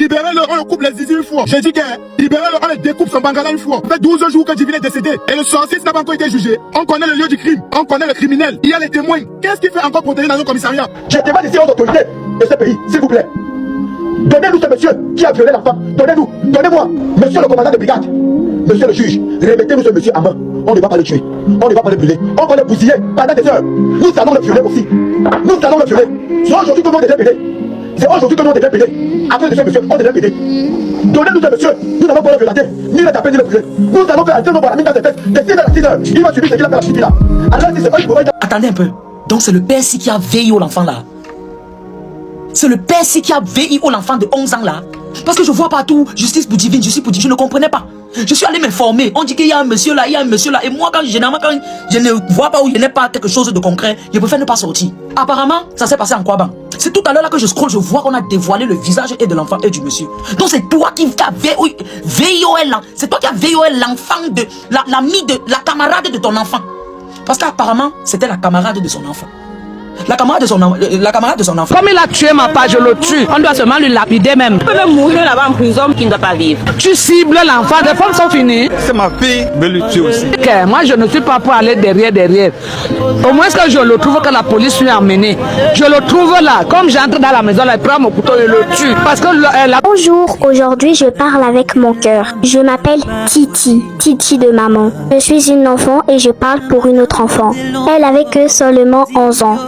Libérez-le, on le coupe les zizi une fois. J'ai dit que libérez-le, on le découpe son bangala une fois. Ça fait 12 jours que Divine est décédé. Et le sorcier n'a pas encore été jugé. On connaît le lieu du crime. On connaît le criminel. Il y a les témoins. Qu'est-ce qu'il fait encore pour tenir dans nos commissariats? Je demande ici aux autorités de ce pays, s'il vous plaît. Donnez-nous ce monsieur qui a violé l'enfant. Donnez-moi, monsieur le commandant de brigade. Monsieur le juge, remettez-nous ce monsieur à main. On ne va pas le tuer. On ne va pas le brûler. On va le bousiller pendant des heures. Nous allons le violer aussi. Nous allons le violer. C'est aujourd'hui que nous devons payer. C'est aujourd'hui que nous devons payer. Après de ce monsieur, on devrait payer. Donnez-nous ce monsieur. Nous n'avons pas le violater, ni le taper, ni le brûler. Nous allons faire entrer nos balamines dans ses têtes. De 6 heures à 6 heures. Il va subir ce qu'il a fait à la chute là. Alors si c'est pas une... Attendez un peu. Donc c'est le père ici qui a veillé au enfant là. C'est le père ici qui a veillé au enfant de 11 ans là. Parce que je vois partout, justice pour Divine, justice pour Divine, je ne comprenais pas. Je suis allé m'informer. On dit qu'il y a un monsieur là, il y a un monsieur là. Et moi, généralement, quand je ne vois pas où il n'y a pas quelque chose de concret, je préfère ne pas sortir. Apparemment, ça s'est passé en Kouaban. C'est tout à l'heure là que je scrolle, je vois qu'on a dévoilé le visage et de l'enfant et du monsieur. Donc c'est toi qui as veillé c'est toi qui as veillé l'enfant de l'ami de la camarade de ton enfant. Parce qu'apparemment, c'était la camarade de son enfant. La camarade de son enfant. Comme il a tué ma part, je le tue. On doit seulement lui lapider même. Il peut même mourir là-bas en prison qui ne doit pas vivre. Tu cibles l'enfant, les femmes sont finies. C'est ma fille, mais le tuer aussi. Okay, moi je ne suis pas pour aller derrière. Au moins que je le trouve, que la police lui a emmené. Je le trouve là. Comme j'entre dans la maison, là, il prend mon couteau et le tue. Parce que Bonjour, aujourd'hui je parle avec mon cœur. Je m'appelle Titi, Titi de maman. Je suis une enfant et je parle pour une autre enfant. Elle avait que seulement 11 ans.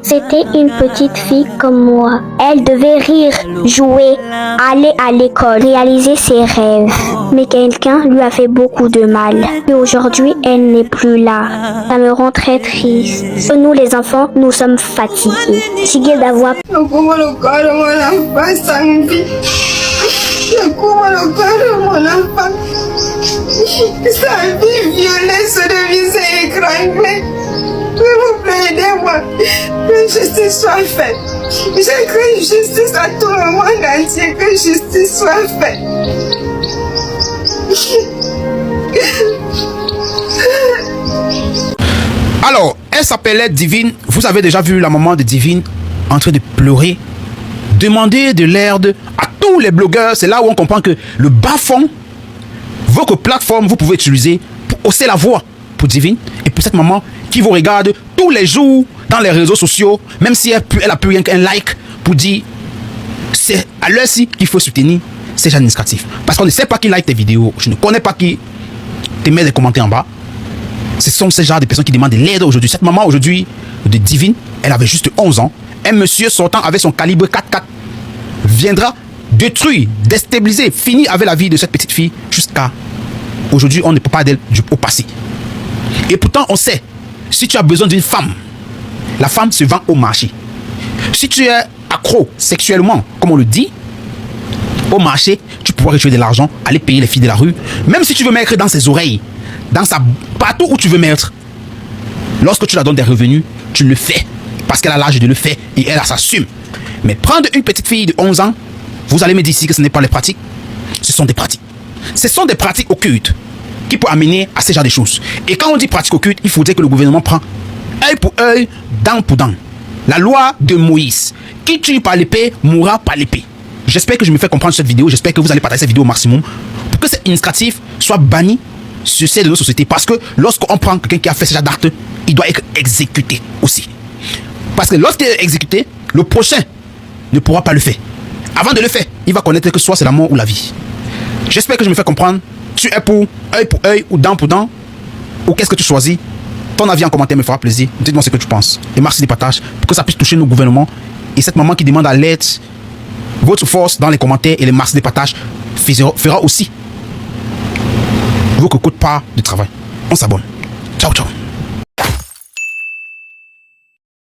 C'était une petite fille comme moi. Elle devait rire, jouer, aller à l'école, réaliser ses rêves. Mais quelqu'un lui a fait beaucoup de mal. Et aujourd'hui, elle n'est plus là. Ça me rend très triste. Nous les enfants, nous sommes fatigués. Fatigués d'avoir... Je couvre le corps de mon enfant sans vie. Je couvre le corps de mon enfant. Sa vie violée, son visage écrasé. S'il vous plaît, aidez-moi. Que justice soit faite. Je crie justice à tout le monde entier. Que justice soit faite. Alors, elle s'appelait Divine. Vous avez déjà vu la maman de Divine en train de pleurer, demander de l'aide à tous les blogueurs. C'est là où on comprend que le bas-fond, votre plateforme, vous pouvez utiliser pour hausser la voix pour Divine et pour cette maman qui vous regarde tous les jours dans les réseaux sociaux, même si elle a plus rien qu'un like pour dire c'est à l'heure-ci qu'il faut soutenir ces gens administratifs. Parce qu'on ne sait pas qui like tes vidéos, je ne connais pas qui te met des commentaires en bas. Ce sont ces genres de personnes qui demandent de l'aide aujourd'hui. Cette maman aujourd'hui de Divine, elle avait juste 11 ans. Un monsieur sortant avec son calibre 4x4 viendra détruire, déstabiliser, finir avec la vie de cette petite fille jusqu'à aujourd'hui. On ne peut pas d'elle au passé. Et pourtant, on sait, si tu as besoin d'une femme, la femme se vend au marché. Si tu es accro sexuellement, comme on le dit, au marché, tu pourras retrouver de l'argent, aller payer les filles de la rue. Même si tu veux mettre dans ses oreilles, partout où tu veux mettre, lorsque tu la donnes des revenus, tu le fais. Parce qu'elle a l'âge de le faire et elle s'assume. Mais prendre une petite fille de 11 ans, vous allez me dire ici que ce n'est pas les pratiques. Ce sont des pratiques. Ce sont des pratiques occultes qui peuvent amener à ce genre de choses. Et quand on dit pratique occulte, il faudrait que le gouvernement prenne œil pour œil, dent pour dent. La loi de Moïse. Qui tue par l'épée, mourra par l'épée. J'espère que je me fais comprendre cette vidéo. J'espère que vous allez partager cette vidéo au maximum pour que cette initiative soit bannie sur celle de nos sociétés. Parce que lorsqu'on prend quelqu'un qui a fait ce genre d'acte, il doit être exécuté aussi. Parce que lorsqu'il est exécuté, le prochain ne pourra pas le faire. Avant de le faire, il va connaître que soit c'est la mort ou la vie. J'espère que je me fais comprendre. Tu es pour œil ou dent pour dent, ou qu'est-ce que tu choisis? Ton avis en commentaire me fera plaisir. Dites-moi ce que tu penses. Et merci des partages pour que ça puisse toucher nos gouvernements. Et cette maman qui demande à l'aide, votre force dans les commentaires et les masses des partages fera aussi votre coûte part de travail. On s'abonne. Ciao, ciao.